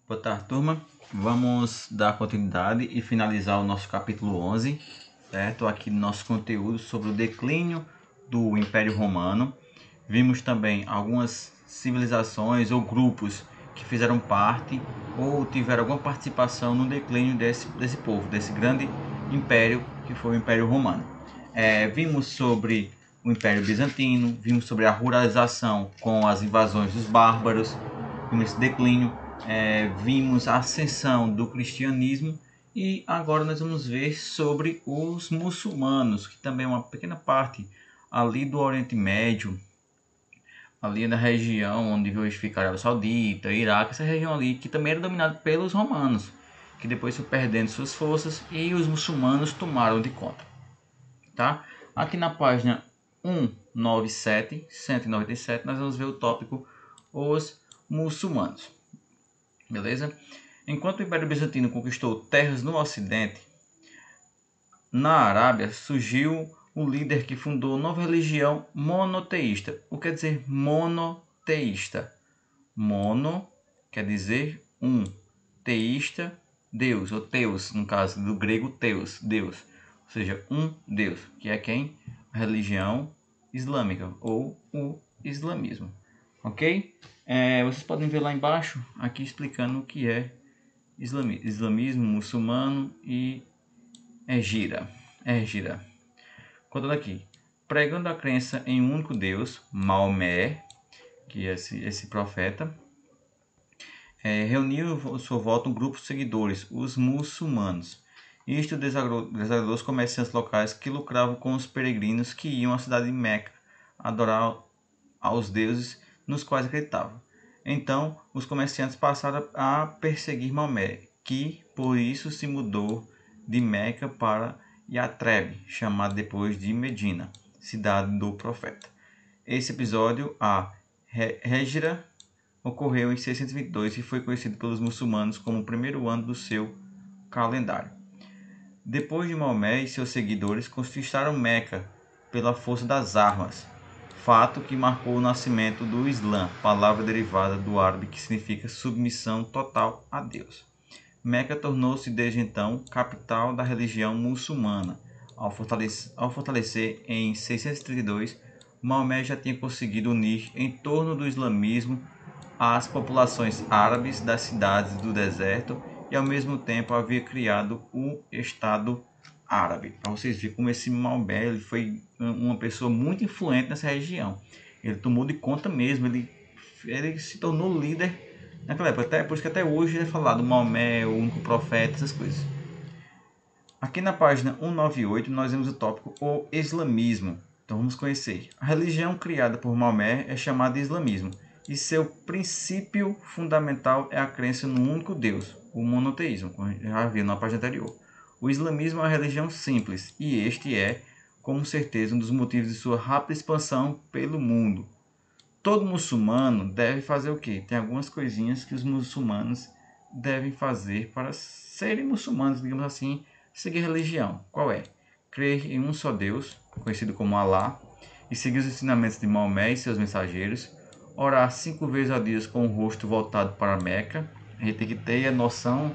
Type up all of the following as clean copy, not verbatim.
Boa tarde, turma. Vamos dar continuidade e finalizar o nosso capítulo 11, certo? Aqui no nosso conteúdo sobre o declínio do Império Romano. Vimos também algumas civilizações ou grupos que fizeram parte ou tiveram alguma participação no declínio desse povo, desse grande império que foi o Império Romano. Vimos sobre o Império Bizantino, vimos sobre a ruralização com as invasões dos bárbaros, vimos esse declínio. Vimos a ascensão do cristianismo e agora nós vamos ver sobre os muçulmanos, que também é uma pequena parte ali do Oriente Médio, ali na região onde hoje fica a Arábia Saudita, Iraque, essa região ali que também era dominada pelos romanos, que depois foi perdendo suas forças e os muçulmanos tomaram de conta. Tá? Aqui na página 197, nós vamos ver o tópico os muçulmanos. Beleza? Enquanto o Império Bizantino conquistou terras no Ocidente, na Arábia surgiu um líder que fundou nova religião monoteísta. O que quer dizer monoteísta? Mono quer dizer um, teísta, Deus, ou Teus, no caso do grego Teus, Deus. Ou seja, um Deus, que é quem? A religião islâmica, ou o islamismo. Ok? Vocês podem ver lá embaixo, aqui explicando o que é islamismo, muçulmano e Hégira. Contando aqui, pregando a crença em um único Deus, Maomé, que é esse profeta, reuniu em sua volta um grupo de seguidores, os muçulmanos. Isto desagradou os comerciantes locais que lucravam com os peregrinos que iam à cidade de Meca adorar aos deuses nos quais acreditavam. Então, os comerciantes passaram a perseguir Maomé, que por isso se mudou de Meca para Yatreb, chamada depois de Medina, cidade do profeta. Esse episódio, a Hégira, ocorreu em 622 e foi conhecido pelos muçulmanos como o primeiro ano do seu calendário. Depois de Maomé e seus seguidores conquistaram Meca pela força das armas, fato que marcou o nascimento do Islã, palavra derivada do árabe que significa submissão total a Deus. Meca tornou-se desde então capital da religião muçulmana. Ao fortalecer em 632, Maomé já tinha conseguido unir em torno do islamismo as populações árabes das cidades do deserto e ao mesmo tempo havia criado o Estado Árabe. Para vocês verem como esse Maomé ele foi uma pessoa muito influente nessa região. Ele tomou de conta mesmo, ele se tornou líder naquela época. Até, por isso que até hoje é falado Maomé, o único profeta, essas coisas. Aqui na página 198 nós vemos o tópico o islamismo. Então vamos conhecer. A religião criada por Maomé é chamada de islamismo e seu princípio fundamental é a crença no único Deus, o monoteísmo, como já viu na página anterior. O islamismo é uma religião simples e este é, com certeza, um dos motivos de sua rápida expansão pelo mundo. Todo muçulmano deve fazer o quê? Tem algumas coisinhas que os muçulmanos devem fazer para serem muçulmanos, digamos assim, seguir a religião. Qual é? Crer em um só Deus, conhecido como Alá, e seguir os ensinamentos de Maomé e seus mensageiros, orar 5 vezes ao dia com o rosto voltado para Meca. A gente tem que ter a noção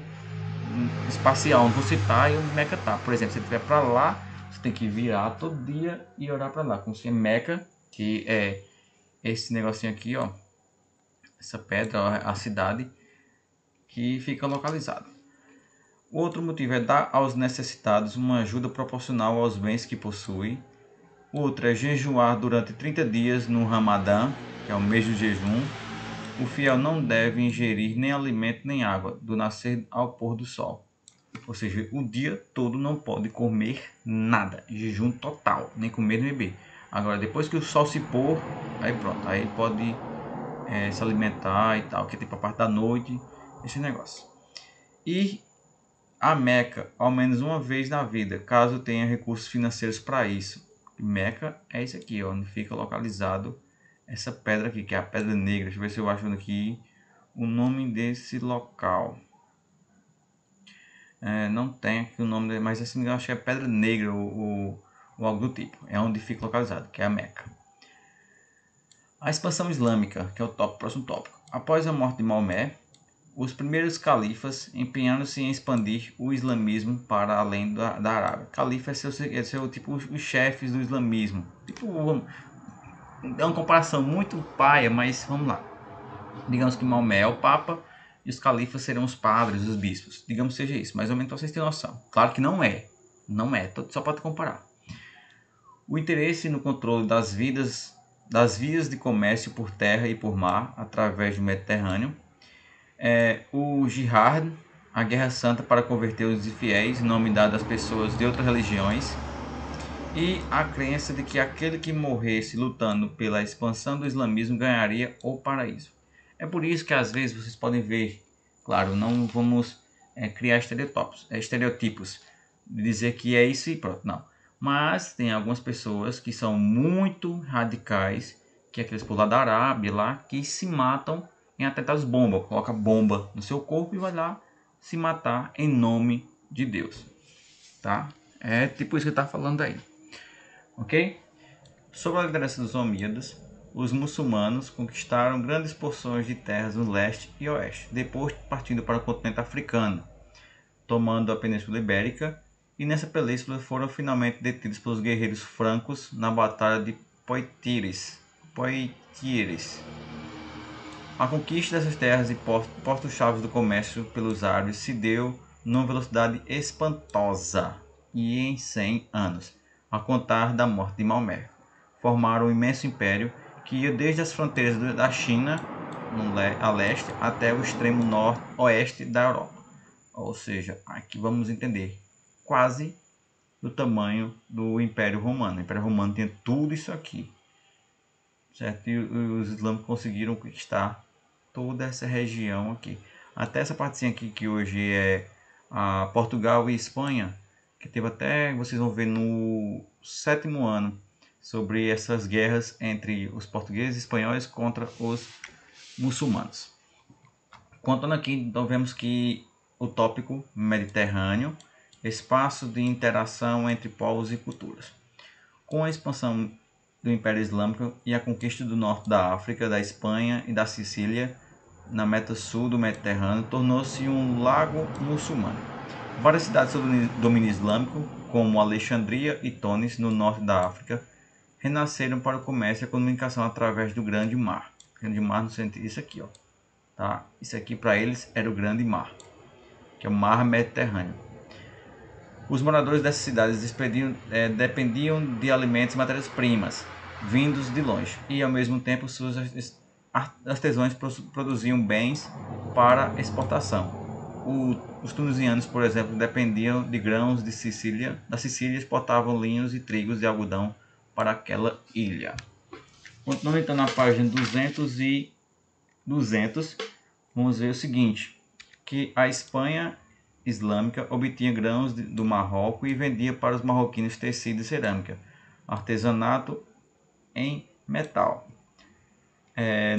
espacial, onde você está e onde Meca está. Por exemplo, se você estiver para lá, você tem que virar todo dia e orar para lá, como se é Meca, que é esse negocinho aqui, ó, essa pedra, ó, a cidade que fica localizada. O outro motivo é dar aos necessitados uma ajuda proporcional aos bens que possui. Outro é jejuar durante 30 dias no Ramadã, que é o mês do jejum. O fiel não deve ingerir nem alimento nem água, do nascer ao pôr do sol. Ou seja, o dia todo não pode comer nada, jejum total, nem comer nem beber. Agora, depois que o sol se pôr, aí pronto, aí pode se alimentar e tal, que é tipo a parte da noite, esse negócio. E a Meca, ao menos uma vez na vida, caso tenha recursos financeiros para isso. Meca é isso aqui, ó, onde fica localizado essa pedra aqui, que é a Pedra Negra. Deixa eu ver se eu acho aqui o nome desse local. Não tem aqui o nome, mas assim, eu acho que é Pedra Negra ou algo do tipo. É onde fica localizado, que é a Meca. A expansão islâmica, que é o próximo tópico. Após a morte de Maomé, os primeiros califas empenharam-se em expandir o islamismo para além da Arábia. Califa é seu tipo os chefes do islamismo. Tipo, é uma comparação muito paia, mas vamos lá. Digamos que Maomé é o Papa e os califas serão os padres, os bispos. Digamos que seja isso, mais ou menos para vocês terem noção. Claro que não é, só para comparar. O interesse no controle das vias de comércio por terra e por mar através do Mediterrâneo, o jihad, a guerra santa para converter os infiéis, em nome dado às pessoas de outras religiões, e a crença de que aquele que morresse lutando pela expansão do islamismo ganharia o paraíso. É por isso que às vezes vocês podem ver, claro, não vamos criar estereotipos, de dizer que é isso e pronto, não. Mas tem algumas pessoas que são muito radicais, que é aqueles por lá da Arábia, lá, que se matam em atentados bomba, coloca bomba no seu corpo e vai lá se matar em nome de Deus, tá? É tipo isso que está falando aí, ok? Sob a liderança dos Omíadas, os muçulmanos conquistaram grandes porções de terras no leste e oeste, depois partindo para o continente africano, tomando a Península Ibérica, e nessa península foram finalmente detidos pelos guerreiros francos na Batalha de Poitiers. A conquista dessas terras e postos-chave do comércio pelos árabes se deu numa velocidade espantosa e em 100 anos, a contar da morte de Maomé. Formaram um imenso império que ia desde as fronteiras da China, a leste, até o extremo oeste da Europa. Ou seja, aqui vamos entender, quase do tamanho do Império Romano. O Império Romano tinha tudo isso aqui, certo? E os islâmicos conseguiram conquistar toda essa região aqui. Até essa partezinha aqui que hoje é a Portugal e Espanha, que teve até, vocês vão ver no 7º ano, sobre essas guerras entre os portugueses e espanhóis contra os muçulmanos. Contando aqui, então vemos que o tópico Mediterrâneo, espaço de interação entre povos e culturas. Com a expansão do Império Islâmico e a conquista do norte da África, da Espanha e da Sicília, na meta sul do Mediterrâneo, tornou-se um lago muçulmano. Várias cidades sob domínio islâmico, como Alexandria e Tunis, no norte da África, renasceram para o comércio e a comunicação através do Grande Mar. Grande Mar no sentido, isso aqui, ó, tá? Isso aqui para eles era o Grande Mar, que é o Mar Mediterrâneo. Os moradores dessas cidades dependiam de alimentos e matérias-primas vindos de longe, e ao mesmo tempo suas artesãos produziam bens para exportação. Os tunisianos, por exemplo, dependiam de grãos da Sicília e exportavam linhos e trigos de algodão para aquela ilha. Continuando então na página 200, vamos ver o seguinte, que a Espanha islâmica obtinha grãos do Marrocos e vendia para os marroquinos tecido e cerâmica, artesanato em metal.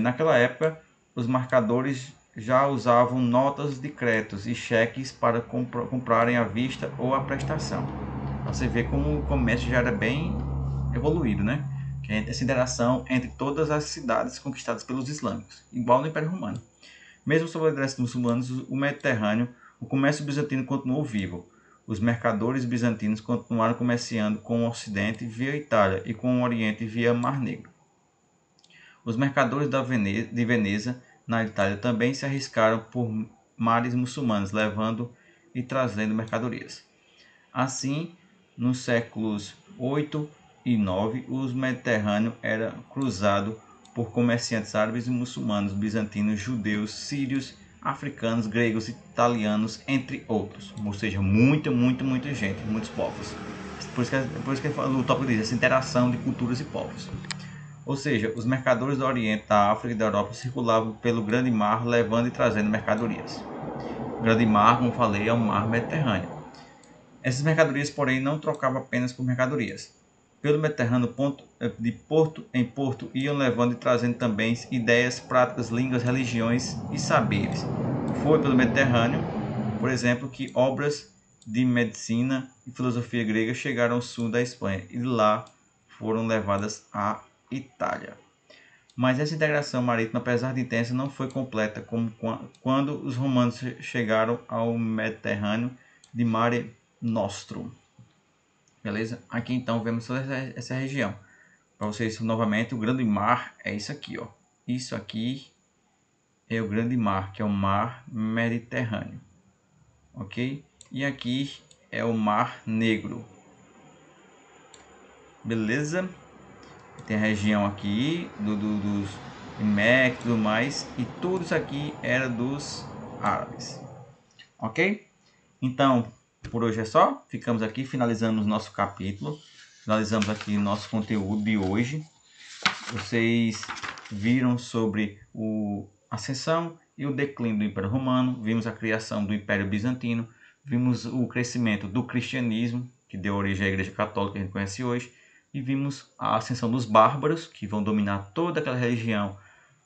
Naquela época, os marcadores já usavam notas de créditos e cheques para comprarem à vista ou à prestação. Você vê como o comércio já era bem evoluído, né? Que é essa interação entre todas as cidades conquistadas pelos islâmicos, igual no Império Romano. Mesmo sob a liderança dos muçulmanos, o Mediterrâneo, o comércio bizantino continuou vivo. Os mercadores bizantinos continuaram comerciando com o Ocidente via Itália e com o Oriente via Mar Negro. Os mercadores de Veneza, na Itália, também se arriscaram por mares muçulmanos, levando e trazendo mercadorias. Assim, nos séculos 8 e 9, o Mediterrâneo era cruzado por comerciantes árabes e muçulmanos, bizantinos, judeus, sírios, africanos, gregos, italianos, entre outros. Ou seja, muita gente, muitos povos. Por isso que o tópico diz, essa interação de culturas e povos. Ou seja, os mercadores do Oriente, da África e da Europa circulavam pelo Grande Mar, levando e trazendo mercadorias. O Grande Mar, como falei, é o Mar Mediterrâneo. Essas mercadorias, porém, não trocavam apenas por mercadorias. Pelo Mediterrâneo, de porto em porto, iam levando e trazendo também ideias, práticas, línguas, religiões e saberes. Foi pelo Mediterrâneo, por exemplo, que obras de medicina e filosofia grega chegaram ao sul da Espanha e lá foram levadas à Itália. Mas essa integração marítima, apesar de intensa, não foi completa como quando os romanos chegaram ao Mediterrâneo de Mare Nostrum. Beleza? Aqui então vemos toda essa região. Para vocês novamente, o grande mar é isso aqui, ó. Isso aqui é o grande mar, que é o mar Mediterrâneo. Ok? E aqui é o Mar Negro. Beleza? Tem a região aqui dos Imeque e tudo mais. E tudo isso aqui era dos árabes. Ok? Então, por hoje é só. Ficamos aqui, finalizamos nosso capítulo. Finalizamos aqui nosso conteúdo de hoje. Vocês viram sobre a ascensão e o declínio do Império Romano. Vimos a criação do Império Bizantino. Vimos o crescimento do cristianismo, que deu origem à Igreja Católica que a gente conhece hoje. E vimos a ascensão dos bárbaros, que vão dominar toda aquela região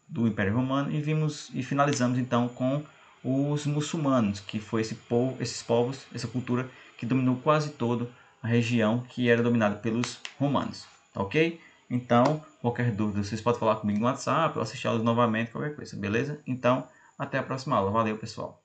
do Império Romano. E finalizamos então com os muçulmanos, que foi esses povos, essa cultura que dominou quase toda a região que era dominada pelos romanos. Tá ok? Então, qualquer dúvida, vocês podem falar comigo no WhatsApp ou assistir aulas novamente, qualquer coisa, beleza? Então, até a próxima aula. Valeu, pessoal!